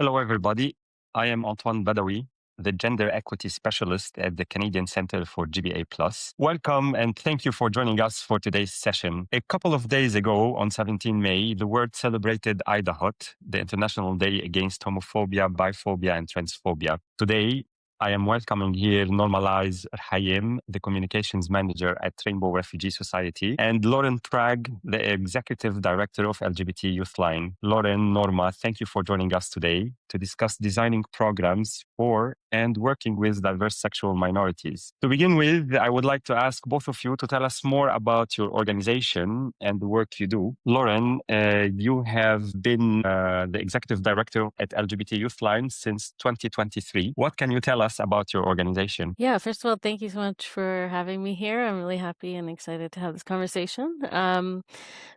Hello, everybody. I am Antoine Badawi, the Gender Equity Specialist at the Canadian Centre for GBA+. Welcome and thank you for joining us for today's session. A couple of days ago, on 17 May, the world celebrated IDAHOT, the International Day Against Homophobia, Biphobia, and Transphobia. Today, I am welcoming here Norma Lize Rhayem, the Communications Manager at Rainbow Refugee Society, and Lauren Pragg, the Executive Director of LGBT Youth Line. Lauren, Norma, thank you for joining us today to discuss designing programs for and working with diverse sexual minorities. To begin with, I would like to ask both of you to tell us more about your organization and the work you do. Lauren, you have been the Executive Director at LGBT Youth Line since 2023. What can you tell us about your organization? Yeah, first of all, thank you so much for having me here. I'm really happy and excited to have this conversation.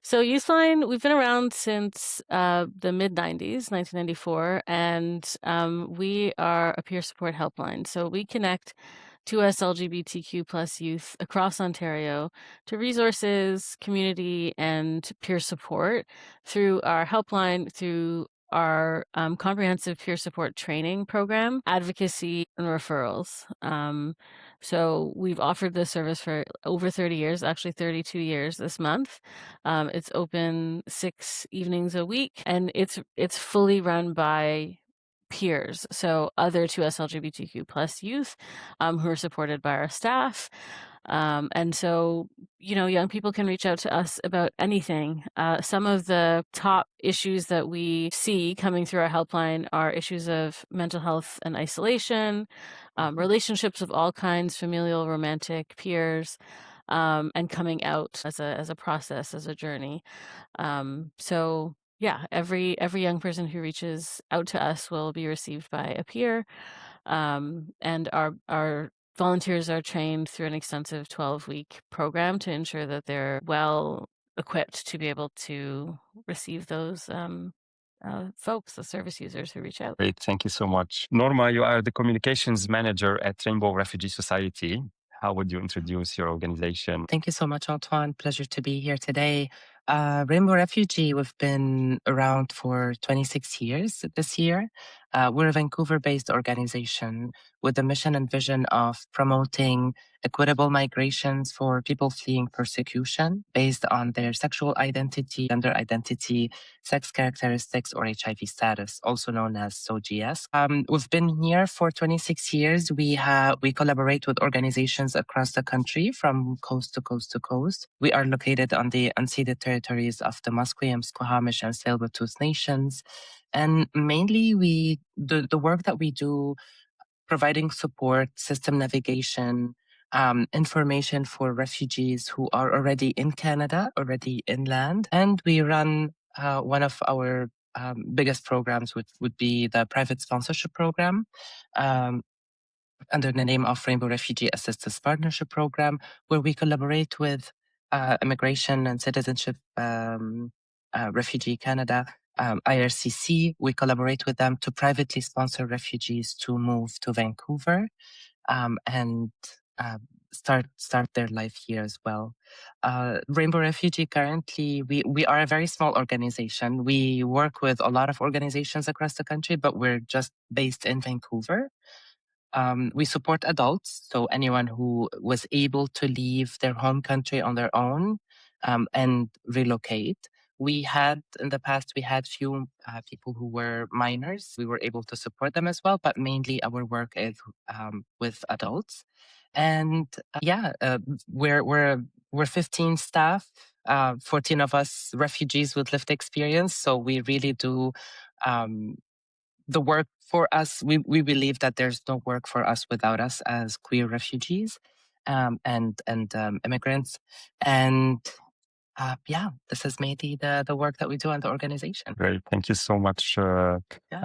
So Youthline, we've been around since the mid-90s, 1994, and we are a peer support helpline. So we connect 2SLGBTQ plus youth across Ontario to resources, community, and peer support through our helpline, through our comprehensive peer support training program, advocacy, and referrals. So we've offered this service for over 30 years, actually 32 years this month. It's open 6 evenings a week, and it's fully run by peers, so other 2SLGBTQ plus youth who are supported by our staff. And so, young people can reach out to us about anything. Some of the top issues that we see coming through our helpline are issues of mental health and isolation, relationships of all kinds, familial, romantic, peers, and coming out as a process, as a journey. So yeah, every young person who reaches out to us will be received by a peer, and our volunteers are trained through an extensive 12-week program to ensure that they're well equipped to be able to receive those folks, the service users who reach out. Great, thank you so much. Norma, you are the Communications Manager at Rainbow Refugee Society. How would you introduce your organization? Thank you so much, Antoine. Pleasure to be here today. Rainbow Refugee, we've been around for 26 years this year. We're a Vancouver-based organization with the mission and vision of promoting equitable migrations for people fleeing persecution based on their sexual identity, gender identity, sex characteristics, or HIV status, also known as SOGIESC. We've been here for 26 years. We collaborate with organizations across the country from coast to coast to coast. We are located on the unceded territories of the Musqueam, Squamish, and Tsleil-Waututh nations. And mainly the work that we do, providing support, system navigation, information for refugees who are already in Canada, already inland. And we run one of our biggest programs would be the private sponsorship program under the name of Rainbow Refugee Assistance Partnership Program, where we collaborate with Immigration and Citizenship Refugee Canada, IRCC. We collaborate with them to privately sponsor refugees to move to Vancouver and start their life here as well. Rainbow Refugee currently, we are a very small organization. We work with a lot of organizations across the country, but we're just based in Vancouver. We support adults, so anyone who was able to leave their home country on their own and relocate. In the past, we had few people who were minors. We were able to support them as well, but mainly our work is with adults. And we're 15 staff, 14 of us refugees with lived experience. So we really do the work for us. We believe that there's no work for us without us as queer refugees and immigrants. And this is mainly the work that we do on the organization. Great, thank you so much. I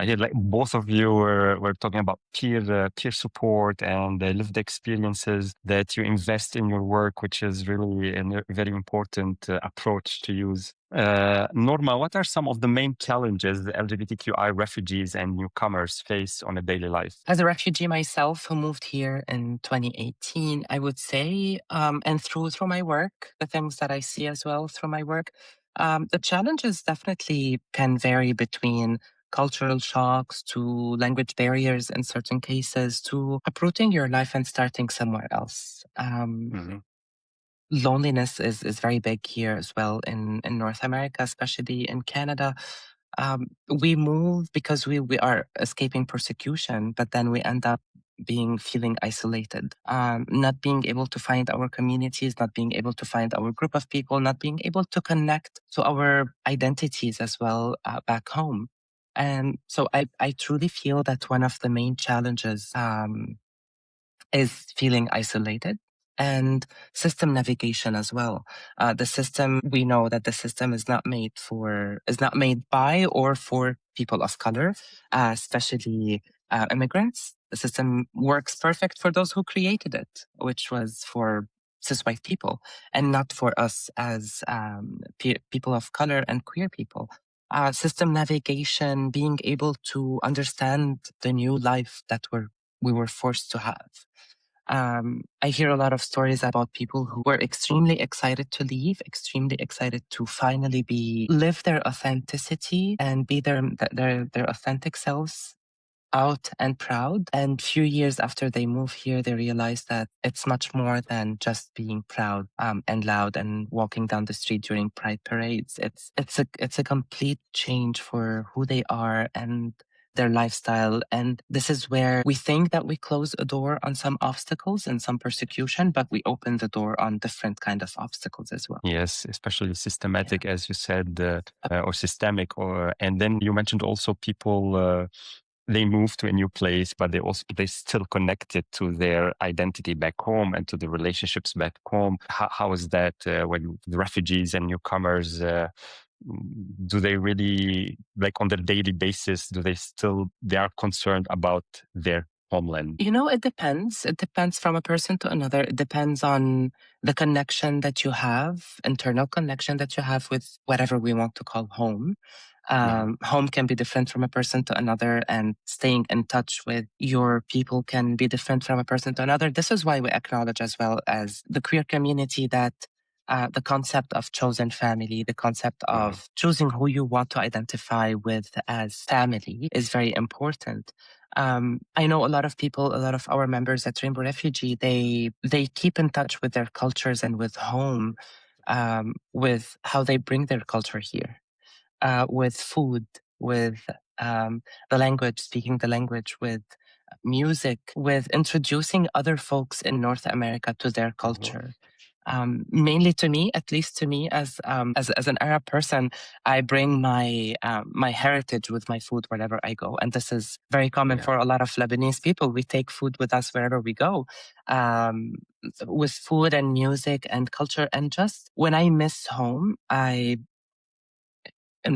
hear like both of you were talking about peer support and the lived experiences that you invest in your work, which is really a very important approach to use. Norma, what are some of the main challenges the LGBTQI refugees and newcomers face on a daily life? As a refugee myself who moved here in 2018, I would say, and through my work, the things that I see as well through my work, the challenges definitely can vary between cultural shocks to language barriers in certain cases to uprooting your life and starting somewhere else. Loneliness is very big here as well in North America, especially in Canada. We move because we are escaping persecution, but then we end up feeling isolated, not being able to find our communities, not being able to find our group of people, not being able to connect to our identities as well back home. And so I truly feel that one of the main challenges is feeling isolated and system navigation as well. The system, we know that the system is not made by or for people of color, especially immigrants. The system works perfect for those who created it, which was for cis white people, and not for us as people of color and queer people. System navigation, being able to understand the new life that we were forced to have. I hear a lot of stories about people who were extremely excited to leave, extremely excited to finally live their authenticity and be their authentic selves out and proud. And few years after they move here, they realize that it's much more than just being proud and loud and walking down the street during pride parades. It's a complete change for who they are and their lifestyle. And this is where we think that we close a door on some obstacles and some persecution, but we open the door on different kind of obstacles as well. Yes, especially systematic, as you said, or systemic. And then you mentioned also people, they move to a new place, but they still connected to their identity back home and to the relationships back home. How is that when the refugees and newcomers, do they really, like on their daily basis, they are concerned about their homeland? It depends. It depends from a person to another. It depends on the connection that you have, internal connection that you have with whatever we want to call home. Home can be different from a person to another, and staying in touch with your people can be different from a person to another. This is why we acknowledge as well as the queer community that the concept of chosen family, the concept of choosing who you want to identify with as family is very important. I know a lot of people, a lot of our members at Rainbow Refugee, they keep in touch with their cultures and with home, with how they bring their culture here, with food, with the language, speaking the language, with music, with introducing other folks in North America to their culture. Mainly to me, at least to me, as an Arab person, I bring my my heritage with my food wherever I go, and this is very common for a lot of Lebanese people. We take food with us wherever we go, with food and music and culture. And just when I miss home, in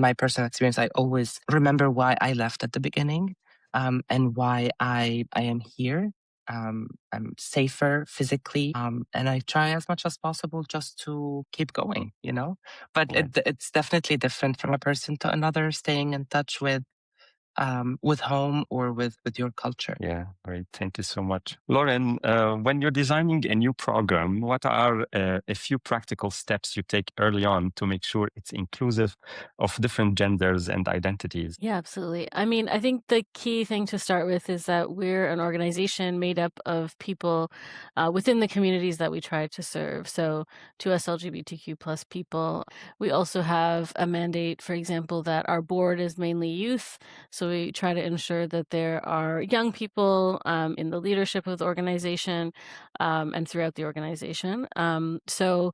my personal experience, I always remember why I left at the beginning, and why I am here. I'm safer physically, and I try as much as possible just to keep going, But it's definitely different from a person to another, staying in touch with home or with your culture. Yeah, great. Thank you so much. Lauren, when you're designing a new program, what are a few practical steps you take early on to make sure it's inclusive of different genders and identities? Yeah, absolutely. I mean, I think the key thing to start with is that we're an organization made up of people within the communities that we try to serve. So 2SLGBTQ plus people. We also have a mandate, for example, that our board is mainly youth. So we try to ensure that there are young people in the leadership of the organization and throughout the organization. So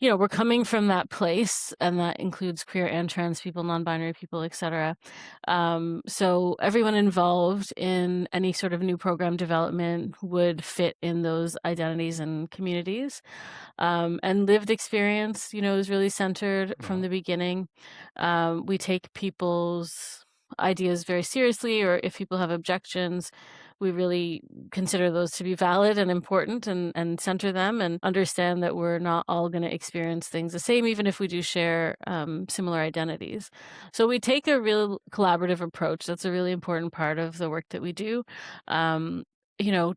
we're coming from that place, and that includes queer and trans people, non-binary people, etc. So everyone involved in any sort of new program development would fit in those identities and communities. And lived experience, is really centered from the beginning. We take people's ideas very seriously, or if people have objections, we really consider those to be valid and important, and center them, and understand that we're not all going to experience things the same, even if we do share similar identities. So we take a real collaborative approach. That's a really important part of the work that we do.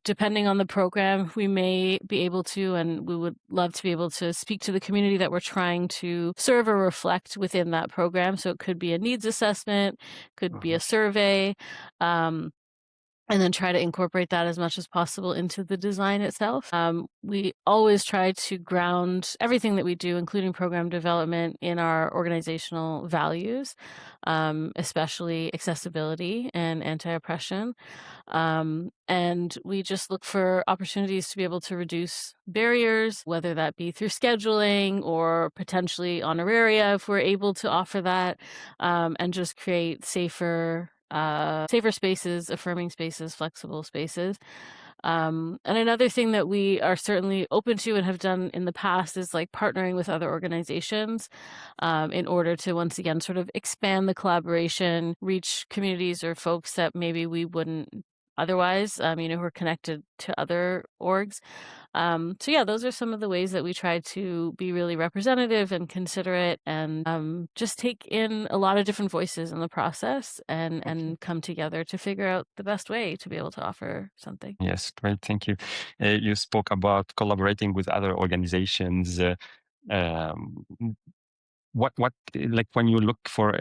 depending on the program, we may be able to, and we would love to be able to speak to the community that we're trying to serve or reflect within that program. So it could be a needs assessment, could be a survey, and then try to incorporate that as much as possible into the design itself. We always try to ground everything that we do, including program development, in our organizational values, especially accessibility and anti-oppression. And we just look for opportunities to be able to reduce barriers, whether that be through scheduling or potentially honoraria if we're able to offer that, and just create safer spaces, affirming spaces, flexible spaces. And another thing that we are certainly open to and have done in the past is like partnering with other organizations in order to once again sort of expand the collaboration, reach communities or folks that maybe we wouldn't otherwise, who are connected to other orgs. So yeah, those are some of the ways that we try to be really representative and considerate and just take in a lot of different voices in the process and come together to figure out the best way to be able to offer something. Yes, great. Thank you. You spoke about collaborating with other organizations. Um, what like when you look for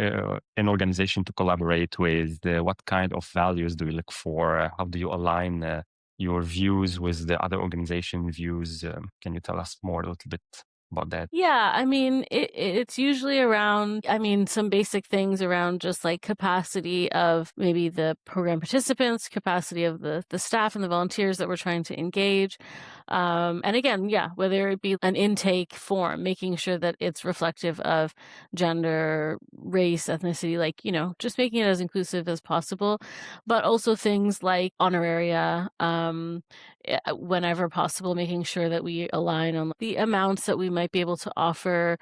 an organization to collaborate with, what kind of values do you look for? How do you align your views with the other organization views? Can you tell us more a little bit about that? Yeah, it's usually around, some basic things around just like capacity of maybe the program participants, capacity of the staff and the volunteers that we're trying to engage. And again, yeah, whether it be an intake form, making sure that it's reflective of gender, race, ethnicity, like, just making it as inclusive as possible, but also things like honoraria, whenever possible, making sure that we align on the amounts that we might be able to offer,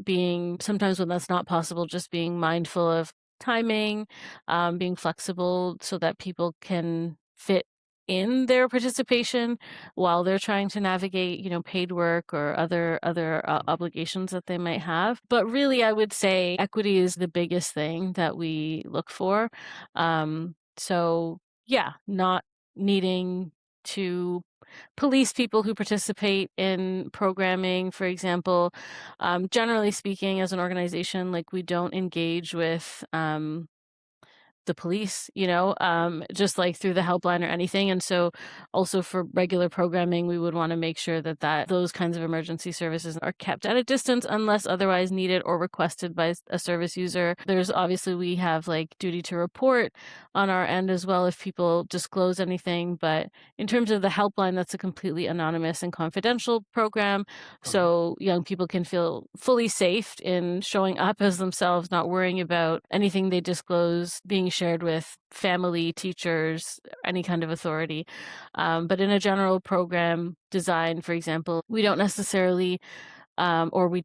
being sometimes when that's not possible, just being mindful of timing, being flexible so that people can fit in their participation while they're trying to navigate, paid work or other obligations that they might have. But really, I would say equity is the biggest thing that we look for. So yeah, not needing to police people who participate in programming, for example. Generally speaking, as an organization, like we don't engage with the police, just like through the helpline or anything. And so also for regular programming, we would want to make sure that those kinds of emergency services are kept at a distance unless otherwise needed or requested by a service user. There's obviously, we have like duty to report on our end as well if people disclose anything. But in terms of the helpline, that's a completely anonymous and confidential program. So young people can feel fully safe in showing up as themselves, not worrying about anything they disclose being shared with family, teachers, any kind of authority. But in a general program design, for example, we don't necessarily we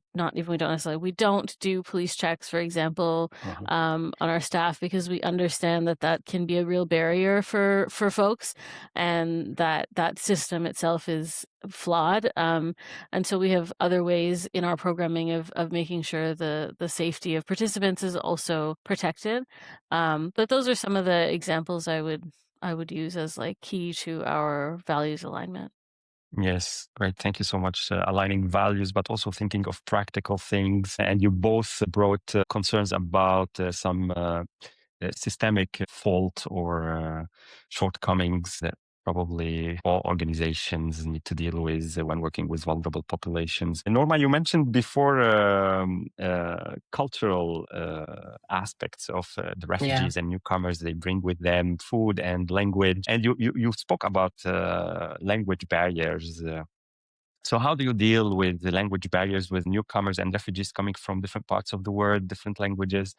don't do police checks, for example, on our staff, because we understand that can be a real barrier for folks, and that system itself is flawed. And so we have other ways in our programming of making sure the safety of participants is also protected. But those are some of the examples I would use as like key to our values alignment. Yes, great. Thank you so much. Aligning values, but also thinking of practical things. And you both brought concerns about some systemic fault or shortcomings that probably all organizations need to deal with when working with vulnerable populations. And Norma, you mentioned before cultural aspects of the refugees and newcomers. They bring with them food and language. And you spoke about language barriers. So how do you deal with the language barriers with newcomers and refugees coming from different parts of the world, different languages?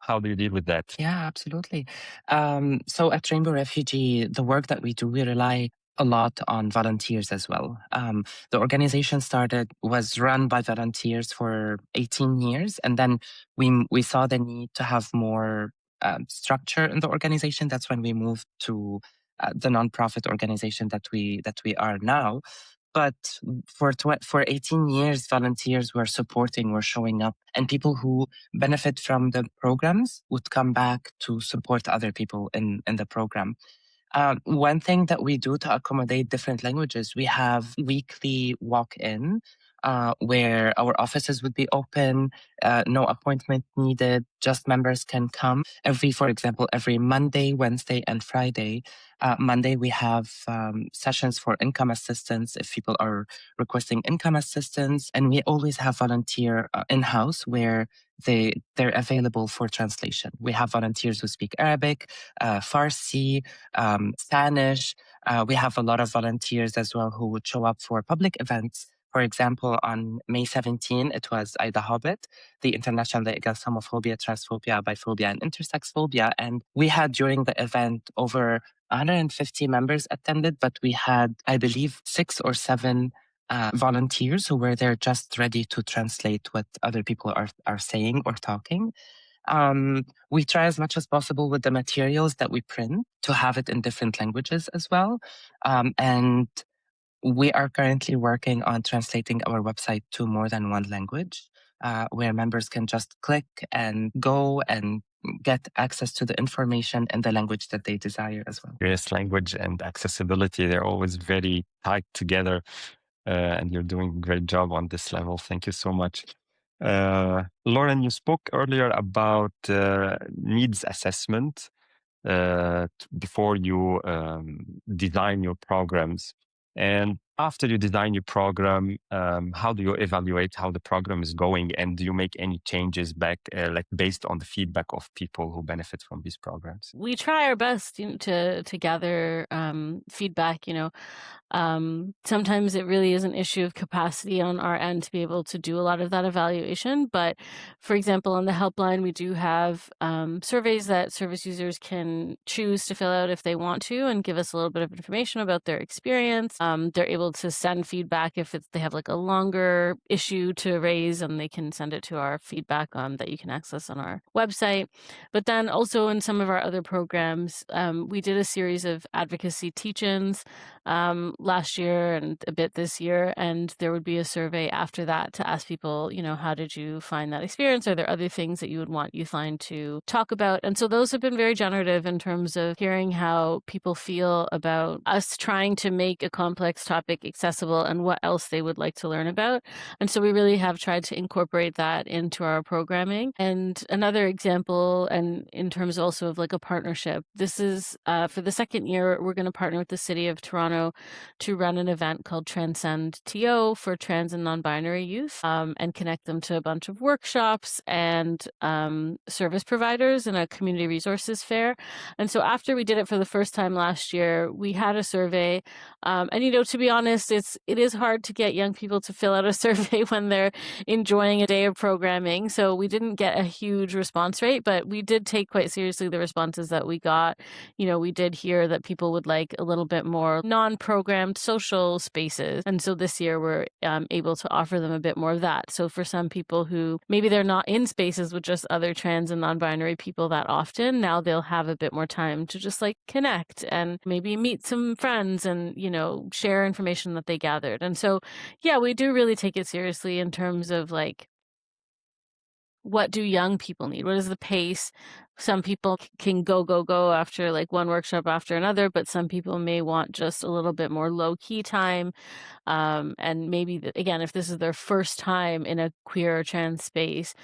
How do you deal with that? Yeah, absolutely. So at Rainbow Refugee, the work that we do, we rely a lot on volunteers as well. The organization was run by volunteers for 18 years, and then we saw the need to have more structure in the organization. That's when we moved to the nonprofit organization that we are now. But for 18 years, volunteers were supporting, were showing up, and people who benefit from the programs would come back to support other people in the program. One thing that we do to accommodate different languages, we have weekly walk-in where our offices would be open, no appointment needed, just members can come. For example, every Monday, Wednesday, and Friday. Monday, we have sessions for income assistance if people are requesting income assistance. And we always have volunteer in-house where they're available for translation. We have volunteers who speak Arabic, Farsi, Spanish. We have a lot of volunteers as well who would show up for public events. For example, on May 17, it was Ida Hobbit, the International Day Against Homophobia, Transphobia, Biphobia, and Intersex Phobia. And we had during the event over 150 members attended, but we had, I believe, 6 or 7 volunteers who were there just ready to translate what other people are saying or talking. We try as much as possible with the materials that we print to have it in different languages as well. And we are currently working on translating our website to more than one language, where members can just click and go and get access to the information in the language that they desire as well. Yes, language and accessibility, they're always very tied together. And you're doing a great job on this level. Thank you so much. Lauren, you spoke earlier about needs assessment before you design your programs. And after you design your program, how do you evaluate how the program is going? And do you make any changes back, like based on the feedback of people who benefit from these programs? We try our best to gather feedback. Sometimes it really is an issue of capacity on our end to be able to do a lot of that evaluation. But for example, on the helpline, we do have surveys that service users can choose to fill out if they want to and give us a little bit of information about their experience. They're able to send feedback if they have like a longer issue to raise, and they can send it to our feedback that you can access on our website. But then also in some of our other programs, we did a series of advocacy teach-ins last year and a bit this year, and there would be a survey after that to ask people, how did you find that experience? Are there other things that you would want Youthline to talk about? And so those have been very generative in terms of hearing how people feel about us trying to make a complex topic accessible and what else they would like to learn about. And so we really have tried to incorporate that into our programming. And another example, and in terms also of like a partnership, this is for the second year, we're going to partner with the City of Toronto to run an event called Transcend TO for trans and non-binary youth, and connect them to a bunch of workshops and service providers in a community resources fair. And so after we did it for the first time last year, we had a survey. And, to be honest, it is hard to get young people to fill out a survey when they're enjoying a day of programming. So we didn't get a huge response rate, but we did take quite seriously the responses that we got. We did hear that people would like a little bit more non-programmed social spaces. And so this year we're able to offer them a bit more of that. So for some people who maybe they're not in spaces with just other trans and non-binary people that often, now they'll have a bit more time to just like connect and maybe meet some friends and, share information that they gathered. And so, yeah, we do really take it seriously in terms of like, what do young people need? What is the pace? Some people can go after like one workshop after another, but some people may want just a little bit more low key time. And maybe, again, if this is their first time in a queer or trans space,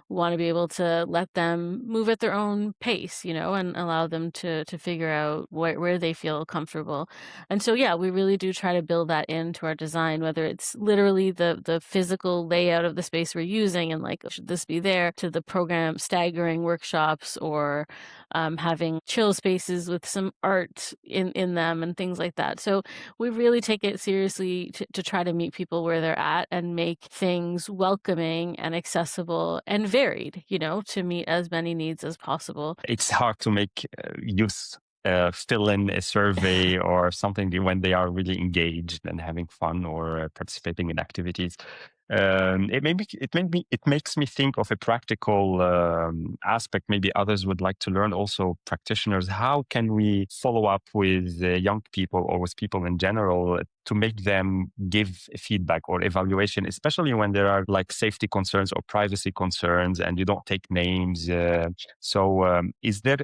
we want to be able to let them move at their own pace, and allow them to figure out where they feel comfortable. And so, yeah, we really do try to build that into our design, whether it's literally the physical layout of the space we're using and like, should this be there, to the program staggering workshops or having chill spaces with some art in them and things like that. So we really take it seriously to try to meet people where they're at and make things welcoming and accessible and varied, to meet as many needs as possible. It's hard to make youth fill in a survey or something when they are really engaged and having fun or participating in activities. It makes me think of a practical aspect. Maybe others would like to learn, also practitioners. How can we follow up with young people or with people in general to make them give feedback or evaluation, especially when there are like safety concerns or privacy concerns and you don't take names? So is there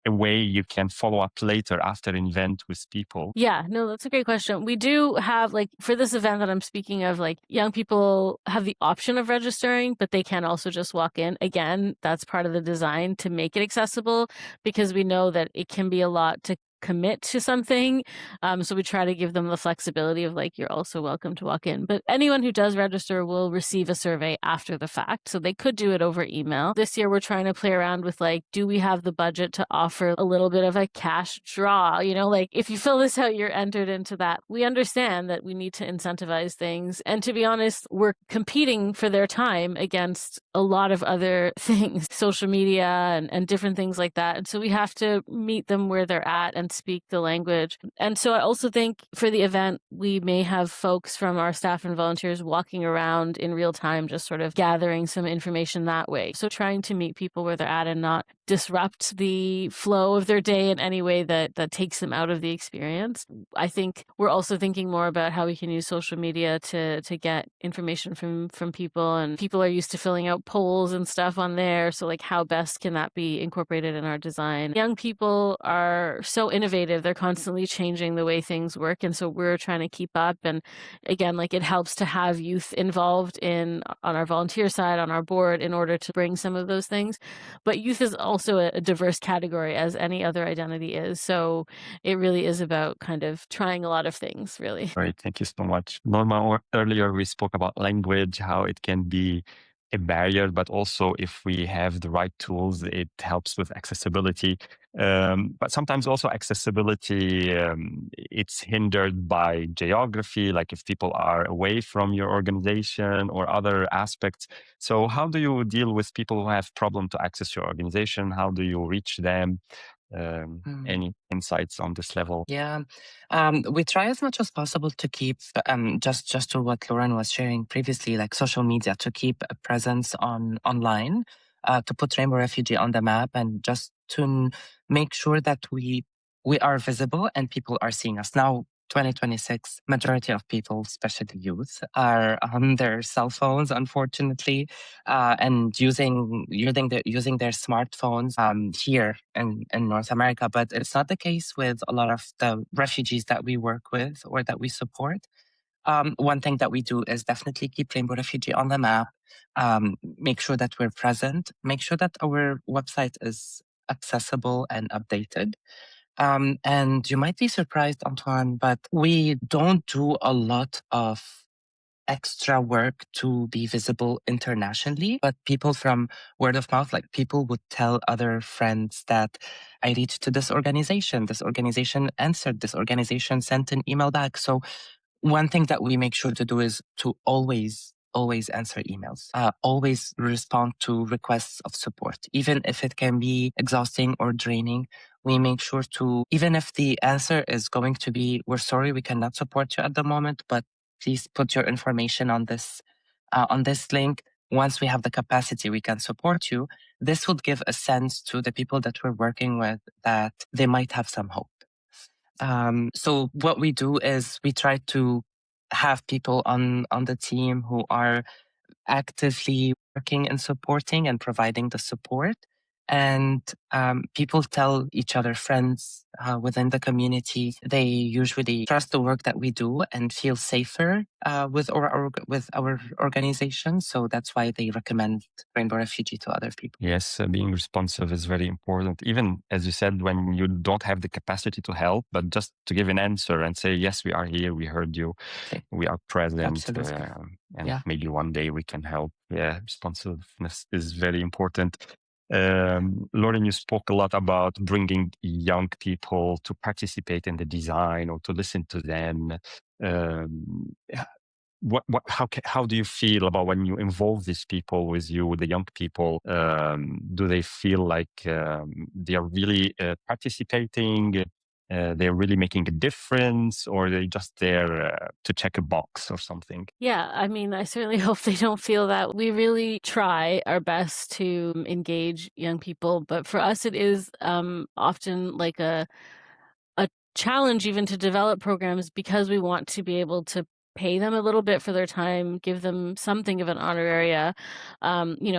a a way you can follow up later after an event with people? Yeah, no, that's a great question. We do have, like, for this event that I'm speaking of, like, young people have the option of registering, but they can also just walk in. Again, that's part of the design to make it accessible, because we know that it can be a lot to commit to something. So we try to give them the flexibility of, like, you're also welcome to walk in. But anyone who does register will receive a survey after the fact. So they could do it over email. This year, we're trying to play around with, like, do we have the budget to offer a little bit of a cash draw? You know, like, if you fill this out, you're entered into that. We understand that we need to incentivize things. And to be honest, we're competing for their time against a lot of other things, social media and different things like that. And so we have to meet them where they're at and speak the language. And so I also think for the event, we may have folks from our staff and volunteers walking around in real time, just sort of gathering some information that way. So trying to meet people where they're at and not disrupt the flow of their day in any way that takes them out of the experience. I think we're also thinking more about how we can use social media to get information from people, and people are used to filling out polls and stuff on there. So, like, how best can that be incorporated in our design? Young people are so innovative. They're constantly changing the way things work. And so we're trying to keep up. And again, like, it helps to have youth involved on our volunteer side, on our board, in order to bring some of those things. But youth is also a diverse category, as any other identity is. So it really is about kind of trying a lot of things, really. Great. Thank you so much. Norma, earlier we spoke about language, how it can be a barrier, but also if we have the right tools, it helps with accessibility. But sometimes also accessibility, it's hindered by geography, like if people are away from your organization or other aspects. So how do you deal with people who have problem to access your organization? How do you reach them? Any insights on this level? Yeah, we try as much as possible to keep just to what Lauren was sharing previously, like social media, to keep a presence online, to put Rainbow Refugee on the map, and just to make sure that we are visible and people are seeing us. Now, 2026, majority of people, especially youth, are on their cell phones, unfortunately, and using their smartphones here in North America. But it's not the case with a lot of the refugees that we work with or that we support. One thing that we do is definitely keep Rainbow Refugee on the map, make sure that we're present, make sure that our website is accessible and updated. And you might be surprised, Antoine, but we don't do a lot of extra work to be visible internationally. But people from word of mouth, like people would tell other friends that I reached to this organization answered, this organization sent an email back. So one thing that we make sure to do is to always answer emails, always respond to requests of support, even if it can be exhausting or draining. We make sure to, even if the answer is going to be, we're sorry, we cannot support you at the moment, but please put your information on this link. Once we have the capacity, we can support you. This would give a sense to the people that we're working with that they might have some hope. So what we do is we try to have people on the team who are actively working and supporting and providing the support. And people tell each other, friends within the community, they usually trust the work that we do and feel safer with our organization. So that's why they recommend Rainbow Refugee to other people. Yes, being responsive is very important. Even as you said, when you don't have the capacity to help, but just to give an answer and say, yes, we are here, we heard you, we are present, and maybe one day we can help. Yeah, responsiveness is very important. Lauren, you spoke a lot about bringing young people to participate in the design or to listen to them. How do you feel about when you involve these people with you, the young people? Do they feel like they are really participating? They're really making a difference, or are they just there to check a box or something? Yeah, I mean, I certainly hope they don't feel that. We really try our best to engage young people, but for us, it is often like a challenge even to develop programs, because we want to be able to pay them a little bit for their time, give them something of an honoraria.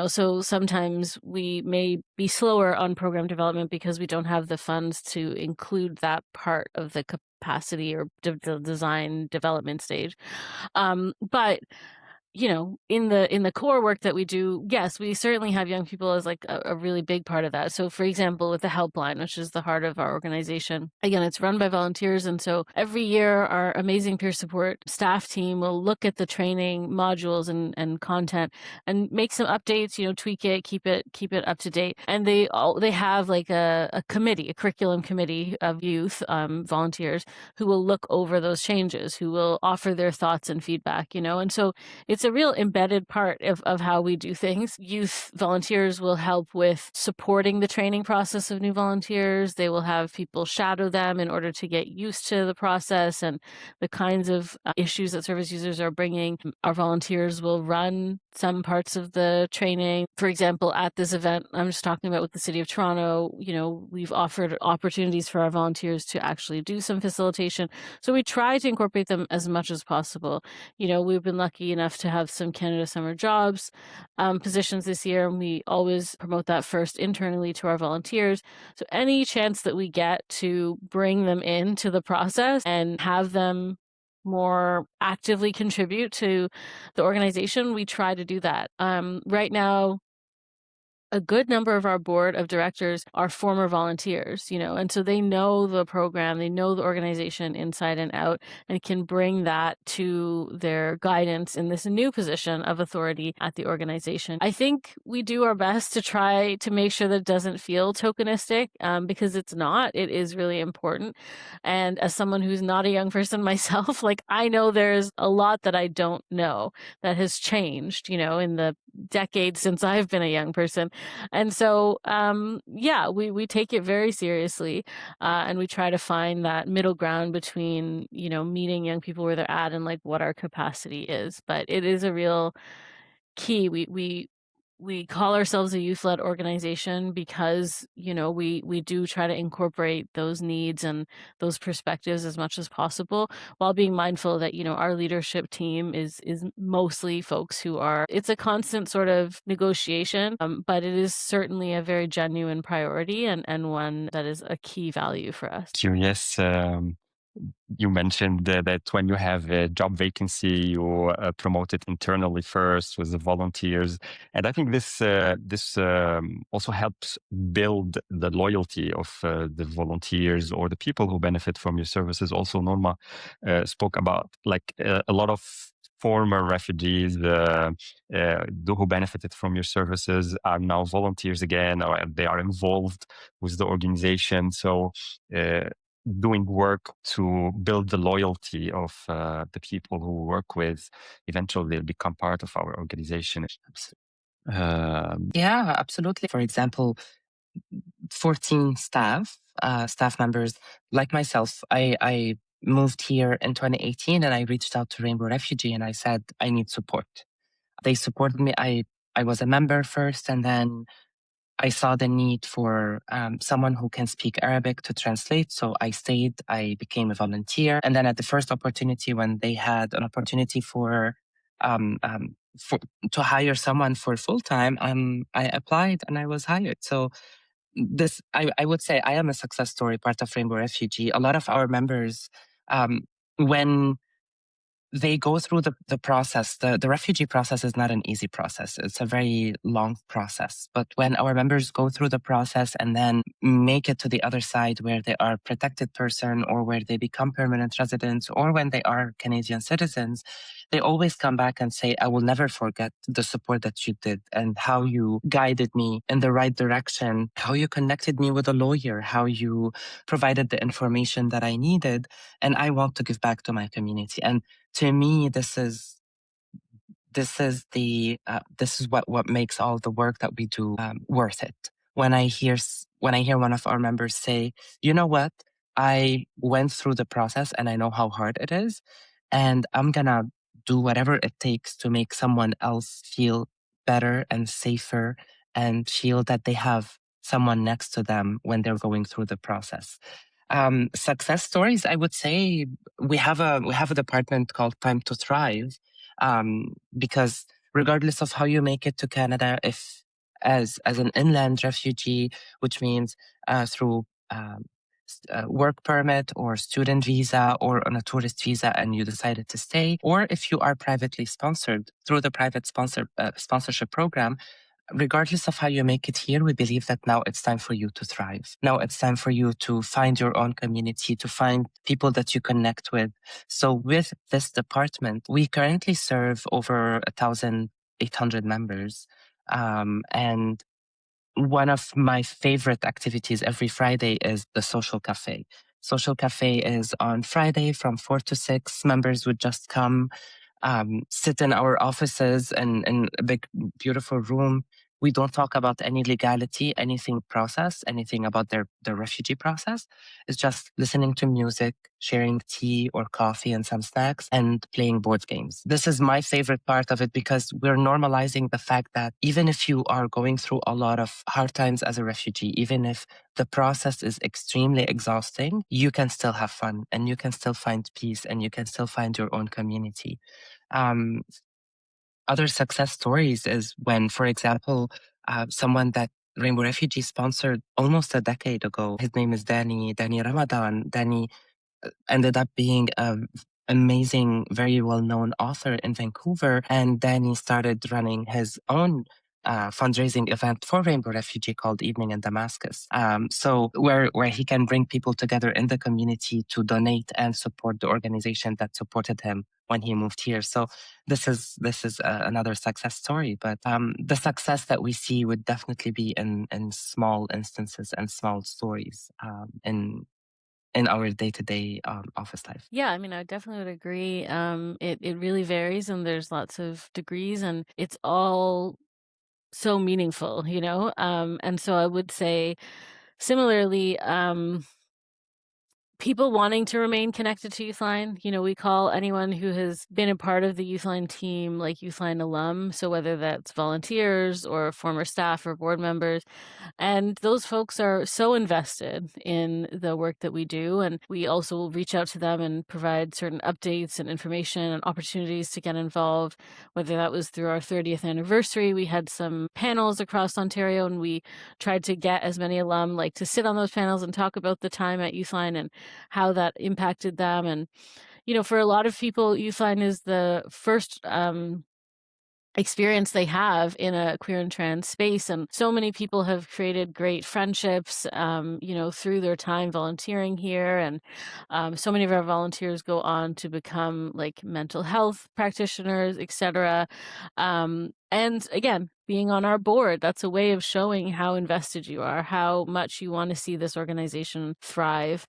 So sometimes we may be slower on program development because we don't have the funds to include that part of the capacity or the design development stage. But in the core work that we do, yes, we certainly have young people as like a really big part of that. So for example, with the helpline, which is the heart of our organization, again, it's run by volunteers. And so every year our amazing peer support staff team will look at the training modules and content and make some updates, tweak it, keep it up to date. And they have like a committee, a curriculum committee of youth volunteers who will look over those changes, who will offer their thoughts and feedback, and so it's a real embedded part of how we do things. Youth volunteers will help with supporting the training process of new volunteers. They will have people shadow them in order to get used to the process and the kinds of issues that service users are bringing. Our volunteers will run some parts of the training. For example, at this event I'm just talking about with the City of Toronto, we've offered opportunities for our volunteers to actually do some facilitation. So we try to incorporate them as much as possible. We've been lucky enough to have some Canada Summer Jobs positions this year, and we always promote that first internally to our volunteers. So any chance that we get to bring them into the process and have them more actively contribute to the organization, we try to do that. Right now, a good number of our board of directors are former volunteers, and so they know the program, they know the organization inside and out, and can bring that to their guidance in this new position of authority at the organization. I think we do our best to try to make sure that it doesn't feel tokenistic, because it's not. It is really important. And as someone who's not a young person myself, like I know there's a lot that I don't know that has changed, in the decades since I've been a young person. And so, we take it very seriously, and we try to find that middle ground between, meeting young people where they're at and like what our capacity is. But it is a real key. We call ourselves a youth-led organization because, we do try to incorporate those needs and those perspectives as much as possible, while being mindful that, our leadership team is mostly folks who are, it's a constant sort of negotiation, but it is certainly a very genuine priority and one that is a key value for us. Yes, you mentioned that when you have a job vacancy, you promote it internally first with the volunteers, and I think this also helps build the loyalty of the volunteers or the people who benefit from your services. Also, Norma spoke about like a lot of former refugees who benefited from your services are now volunteers again, or they are involved with the organization. So doing work to build the loyalty of the people who work with, eventually they'll become part of our organization. Yeah, absolutely. For example, 14 staff members like myself. I moved here in 2018 and I reached out to Rainbow Refugee and I said, I need support. They supported me. I was a member first, and then I saw the need for someone who can speak Arabic to translate. So I stayed, I became a volunteer. And then at the first opportunity, when they had an opportunity to hire someone for full time, I applied and I was hired. So I would say I am a success story, part of Rainbow Refugee. A lot of our members, when they go through the process. The refugee process is not an easy process. It's a very long process. But when our members go through the process and then make it to the other side where they are protected person or where they become permanent residents or when they are Canadian citizens, they always come back and say, I will never forget the support that you did and how you guided me in the right direction, how you connected me with a lawyer, how you provided the information that I needed. And I want to give back to my community. And to me, this is what makes all the work that we do worth it. When I hear one of our members say, you know what, I went through the process and I know how hard it is, and I'm gonna do whatever it takes to make someone else feel better and safer and feel that they have someone next to them when they're going through the process. Success stories, I would say we have a department called Time to Thrive, because regardless of how you make it to Canada, if as an inland refugee, which means through work permit or student visa or on a tourist visa, and you decided to stay, or if you are privately sponsored through the private sponsorship program. Regardless of how you make it here, we believe that now it's time for you to thrive. Now it's time for you to find your own community, to find people that you connect with. So with this department, we currently serve over 1,800 members. And one of my favorite activities every Friday is the social cafe. Social cafe is on Friday from 4 to 6. Members would just come, sit in our offices and in a big, beautiful room. We don't talk about any legality, anything process, anything about their refugee process. It's just listening to music, sharing tea or coffee and some snacks, and playing board games. This is my favorite part of it because we're normalizing the fact that even if you are going through a lot of hard times as a refugee, even if the process is extremely exhausting, you can still have fun and you can still find peace and you can still find your own community. Um, Other success stories is when, for example, someone that Rainbow Refugee sponsored almost a decade ago, his name is Danny Ramadan. Danny ended up being an amazing, very well-known author in Vancouver. And then he started running his own fundraising event for Rainbow Refugee called Evening in Damascus. So where he can bring people together in the community to donate and support the organization that supported him when he moved here. So this is another success story. But the success that we see would definitely be in small instances and small stories in our day-to-day office life. Yeah, I mean, I definitely would agree. It really varies, and there's lots of degrees, and it's all so meaningful, you know? And so I would say similarly, people wanting to remain connected to Youthline. You know, we call anyone who has been a part of the Youthline team like Youthline alum. So whether that's volunteers or former staff or board members, and those folks are so invested in the work that we do. And we also will reach out to them and provide certain updates and information and opportunities to get involved, whether that was through our 30th anniversary. We had some panels across Ontario, and we tried to get as many alum like to sit on those panels and talk about the time at Youthline and how that impacted them. And, you know, for a lot of people, Youthline is the first experience they have in a queer and trans space. And so many people have created great friendships, you know, through their time volunteering here. And so many of our volunteers go on to become like mental health practitioners, etc. And again, being on our board, that's a way of showing how invested you are, how much you want to see this organization thrive.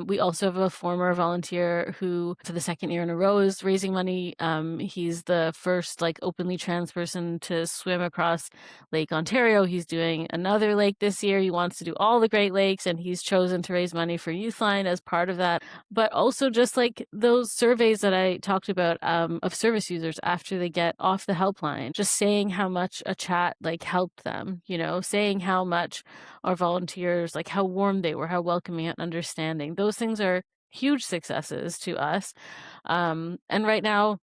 We also have a former volunteer who, for the second year in a row, is raising money. He's the first like openly trans person to swim across Lake Ontario. He's doing another lake this year. He wants to do all the Great Lakes, and he's chosen to raise money for Youthline as part of that. But also just like those surveys that I talked about of service users after they get off the helpline, just saying how much a chat like helped them, you know, saying how much our volunteers, like how warm they were, how welcoming and understanding. Those things are huge successes to us. And right now,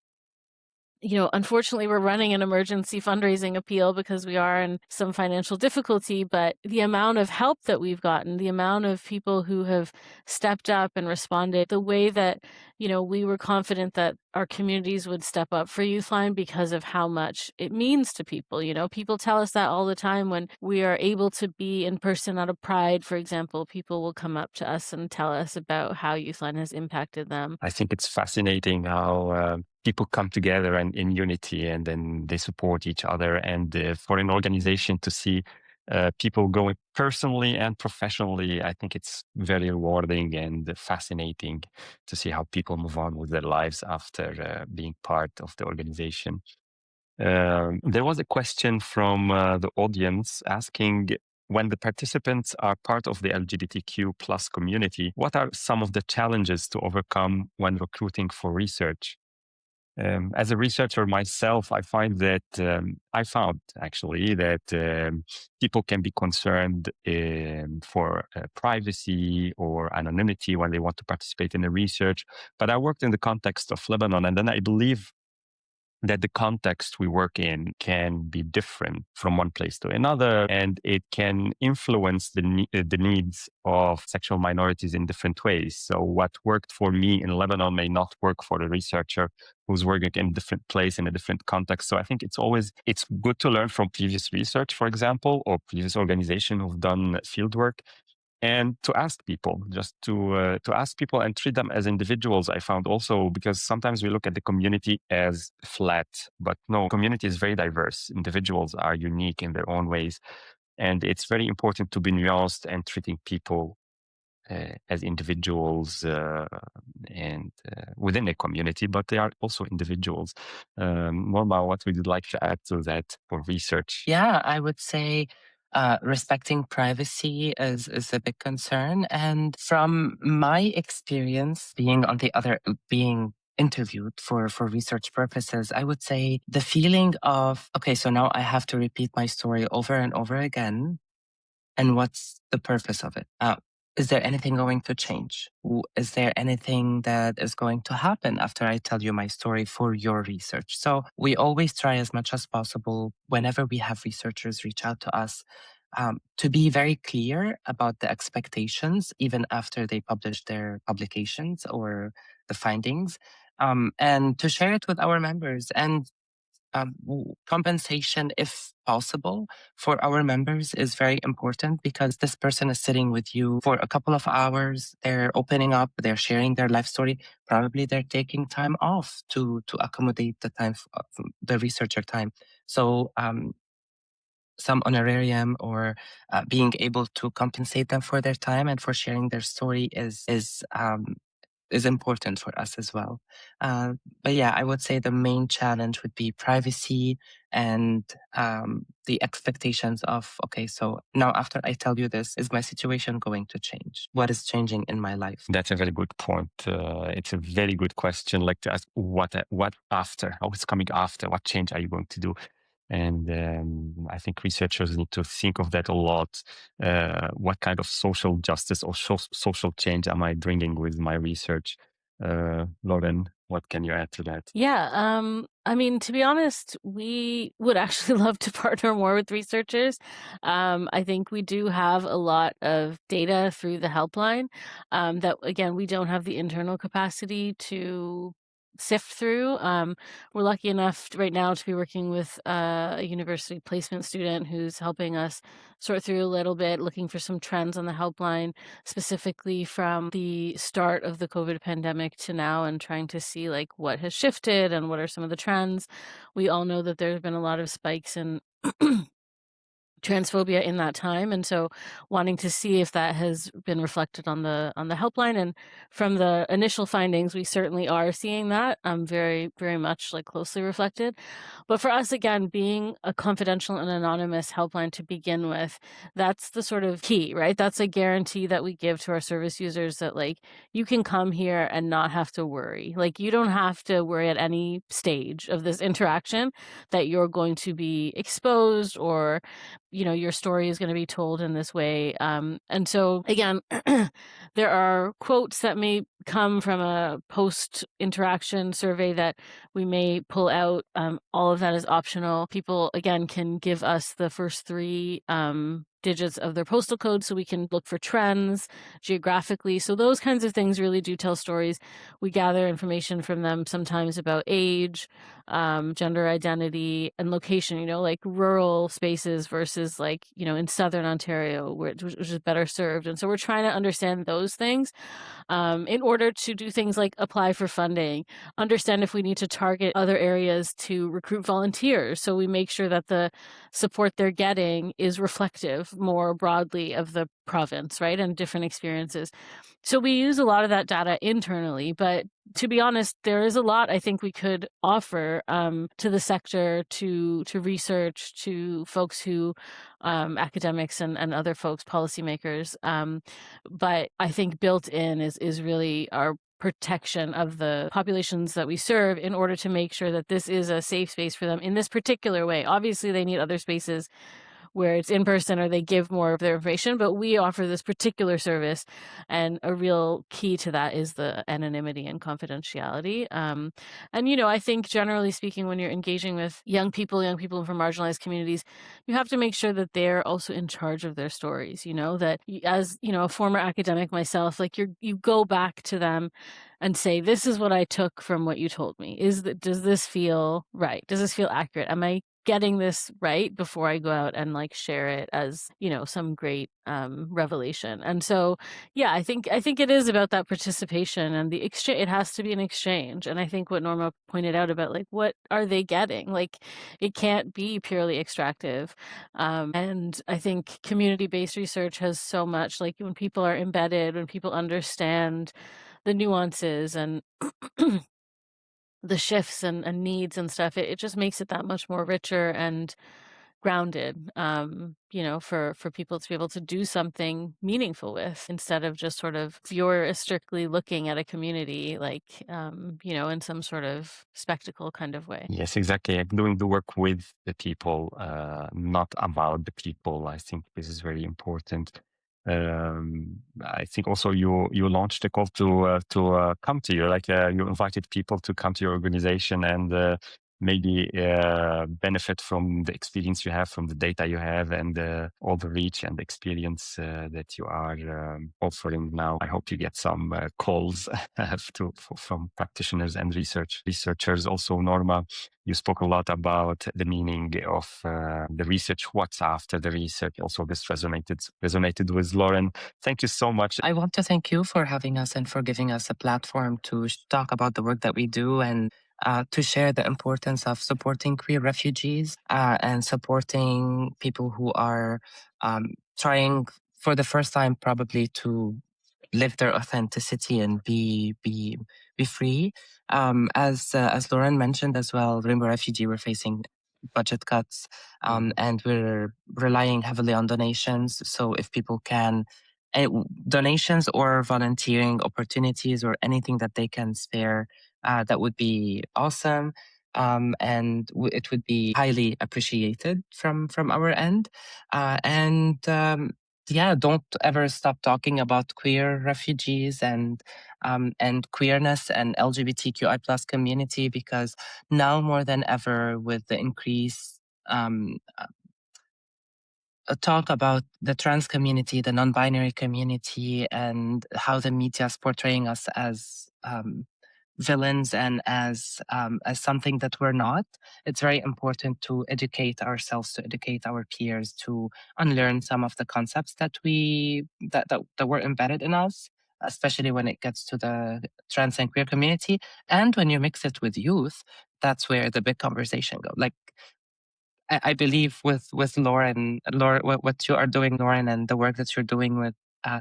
you know, unfortunately, we're running an emergency fundraising appeal because we are in some financial difficulty, but the amount of help that we've gotten, the amount of people who have stepped up and responded, the way that, you know, we were confident that our communities would step up for Youthline because of how much it means to people. You know, people tell us that all the time when we are able to be in person at a Pride, for example. People will come up to us and tell us about how Youthline has impacted them. I think it's fascinating how people come together and in unity, and then they support each other. And for an organization to see people going personally and professionally, I think it's very rewarding and fascinating to see how people move on with their lives after being part of the organization. There was a question from the audience asking, when the participants are part of the LGBTQ plus community, what are some of the challenges to overcome when recruiting for research? As a researcher myself, I found actually that people can be concerned for privacy or anonymity when they want to participate in the research. But I worked in the context of Lebanon, and then I believe that the context we work in can be different from one place to another, and it can influence the needs of sexual minorities in different ways. So what worked for me in Lebanon may not work for the researcher who's working in a different place, in a different context. So I think it's good to learn from previous research, for example, or previous organizations who've done fieldwork, and to ask people, just to ask people and treat them as individuals. I found also, because sometimes we look at the community as flat, but no, community is very diverse. Individuals are unique in their own ways, and it's very important to be nuanced and treating people as individuals and within a community, but they are also individuals. Norma, what would you like to add to that for research? Yeah, I would say respecting privacy is a big concern. And from my experience being interviewed for research purposes, I would say the feeling of, okay, so now I have to repeat my story over and over again. And what's the purpose of it? Is there anything going to change? Is there anything that is going to happen after I tell you my story for your research? So we always try as much as possible, whenever we have researchers reach out to us, to be very clear about the expectations, even after they publish their publications or the findings, and to share it with our members. And compensation, if possible, for our members is very important, because this person is sitting with you for a couple of hours. They're opening up, they're sharing their life story. Probably they're taking time off to accommodate the time, the researcher time. So some honorarium or being able to compensate them for their time and for sharing their story is important for us as well. But yeah, I would say the main challenge would be privacy and the expectations of, okay, so now after I tell you this, is my situation going to change? What is changing in my life? That's a very good point. It's a very good question. Like to ask what after, what's coming after, what change are you going to do? And I think researchers need to think of that a lot. What kind of social justice or social change am I bringing with my research? Lauren, what can you add to that? Yeah, I mean, to be honest, we would actually love to partner more with researchers. I think we do have a lot of data through the helpline that, again, we don't have the internal capacity to sift through. We're lucky enough right now to be working with a university placement student who's helping us sort through a little bit, looking for some trends on the helpline, specifically from the start of the COVID pandemic to now, and trying to see like what has shifted and what are some of the trends. We all know that there's been a lot of spikes in transphobia in that time, and so wanting to see if that has been reflected on the helpline. And from the initial findings, we certainly are seeing that very, very much like closely reflected. But for us, again, being a confidential and anonymous helpline to begin with, that's the sort of key, right? That's a guarantee that we give to our service users, that like you can come here and not have to worry. Like you don't have to worry at any stage of this interaction that you're going to be exposed, or your story is going to be told in this way. And so again, there are quotes that may come from a post-interaction survey that we may pull out. All of that is optional. People, again, can give us the first three digits of their postal code so we can look for trends geographically. So those kinds of things really do tell stories. We gather information from them sometimes about age, gender identity, and location, like rural spaces versus like, in Southern Ontario, which is better served. And so we're trying to understand those things in order to do things like apply for funding, understand if we need to target other areas to recruit volunteers. So we make sure that the support they're getting is reflective more broadly of the province, right? And different experiences. So we use a lot of that data internally, but to be honest, there is a lot I think we could offer to the sector, to research, to folks who, academics and other folks, policymakers. But I think built in is really our protection of the populations that we serve in order to make sure that this is a safe space for them in this particular way. Obviously, they need other spaces where it's in person or they give more of their information, but we offer this particular service, and a real key to that is the anonymity and confidentiality. And I think generally speaking, when you're engaging with young people from marginalized communities, you have to make sure that they're also in charge of their stories. That as a former academic myself, like you go back to them and say, this is what I took from what you told me. Does this feel right? Does this feel accurate? Am I getting this right before I go out and share it as some great revelation? And so I think it is about that participation and the exchange. It has to be an exchange. And I think what Norma pointed out about what are they getting, it can't be purely extractive. And I think community-based research has so much, when people are embedded, when people understand the nuances and the shifts and needs and stuff, it just makes it that much more richer and grounded, for people to be able to do something meaningful with, instead of just sort of, if you're strictly looking at a community, in some sort of spectacle kind of way. Yes, exactly. I'm doing the work with the people, not about the people. I think this is very important. I think also you launched a call to come to you, you invited people to come to your organization and maybe benefit from the experience you have, from the data you have, and all the reach and experience that you are offering now. I hope you get some calls from practitioners and researchers. Also, Norma, you spoke a lot about the meaning of the research, what's after the research. Also, this resonated with Lauren. Thank you so much. I want to thank you for having us and for giving us a platform to talk about the work that we do and to share the importance of supporting queer refugees and supporting people who are trying for the first time probably to live their authenticity and be free. As Lauren mentioned as well, Rainbow Refugee, we're facing budget cuts and we're relying heavily on donations. So if people can, donations or volunteering opportunities or anything that they can spare, that would be awesome. And it would be highly appreciated from our end. Don't ever stop talking about queer refugees and queerness and LGBTQI plus community, because now more than ever, with the increase talk about the trans community, the non-binary community, and how the media is portraying us as villains and as something that we're not. It's very important to educate ourselves, to educate our peers, to unlearn some of the concepts that were embedded in us, especially when it gets to the trans and queer community. And when you mix it with youth, that's where the big conversation goes. I believe with Lauren, what you are doing, Lauren, and the work that you're doing with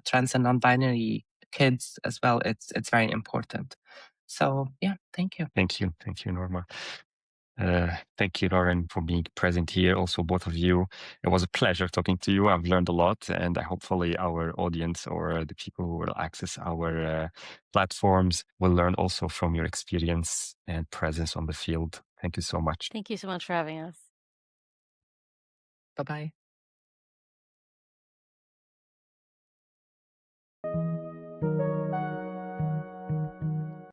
trans and non-binary kids as well, it's very important. So yeah, thank you. Thank you, Norma. Thank you, Lauren, for being present here. Also, both of you. It was a pleasure talking to you. I've learned a lot, and hopefully our audience or the people who will access our platforms will learn also from your experience and presence on the field. Thank you so much. Thank you so much for having us. Bye-bye.